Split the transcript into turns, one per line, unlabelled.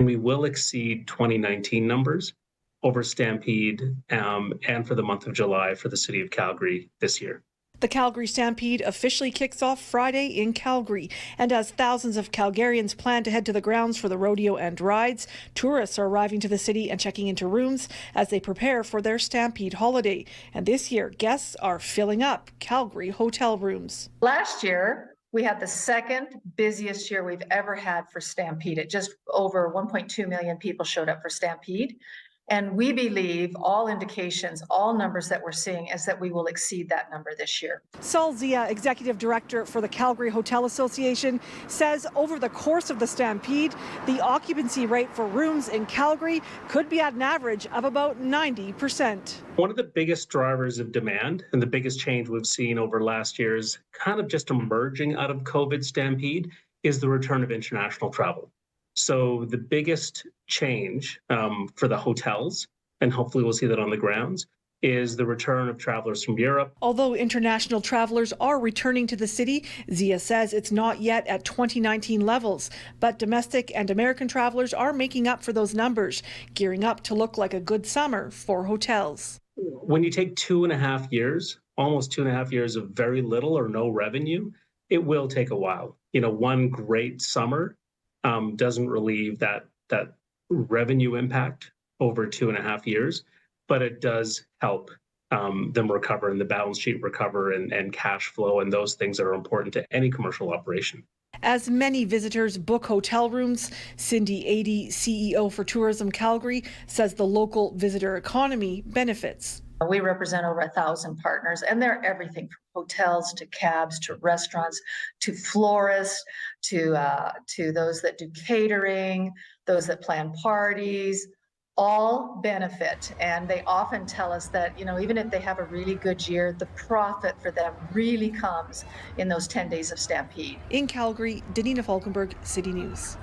We will exceed 2019 numbers over Stampede and for the month of July for the city of Calgary this year.
The Calgary Stampede officially kicks off Friday in Calgary, and as thousands of Calgarians plan to head to the grounds for the rodeo and rides, tourists are arriving to the city and checking into rooms as they prepare for their Stampede holiday. And this year, guests are filling up Calgary hotel rooms.
Last year, we had the second busiest year we've ever had for Stampede. It just over 1.2 million people showed up for Stampede. And we believe all indications, all numbers that we're seeing is that we will exceed that number this year.
Saul Zia, Executive Director for the Calgary Hotel Association, says over the course of the Stampede, the occupancy rate for rooms in Calgary could be at an average of about 90%.
One of the biggest drivers of demand and the biggest change we've seen over last year's kind of just emerging out of COVID Stampede is the return of international travel. So the biggest change for the hotels, and hopefully we'll see that on the grounds, is the return of travelers from Europe.
Although international travelers are returning to the city, Zia says it's not yet at 2019 levels, but domestic and American travelers are making up for those numbers, gearing up to look like a good summer for hotels.
When you take 2.5 years, almost 2.5 years of very little or no revenue, it will take a while. One great summer doesn't relieve that revenue impact over 2.5 years, but it does help them recover and the balance sheet recover and cash flow and those things that are important to any commercial operation.
As many visitors book hotel rooms, Cindy Adey, CEO for Tourism Calgary, says the local visitor economy benefits.
We represent over 1,000 partners, and they're everything from hotels to cabs to restaurants to florists to those that do catering, those that plan parties, all benefit. And they often tell us that, even if they have a really good year, the profit for them really comes in those 10 days of Stampede.
In Calgary, Danina Falkenberg, City News.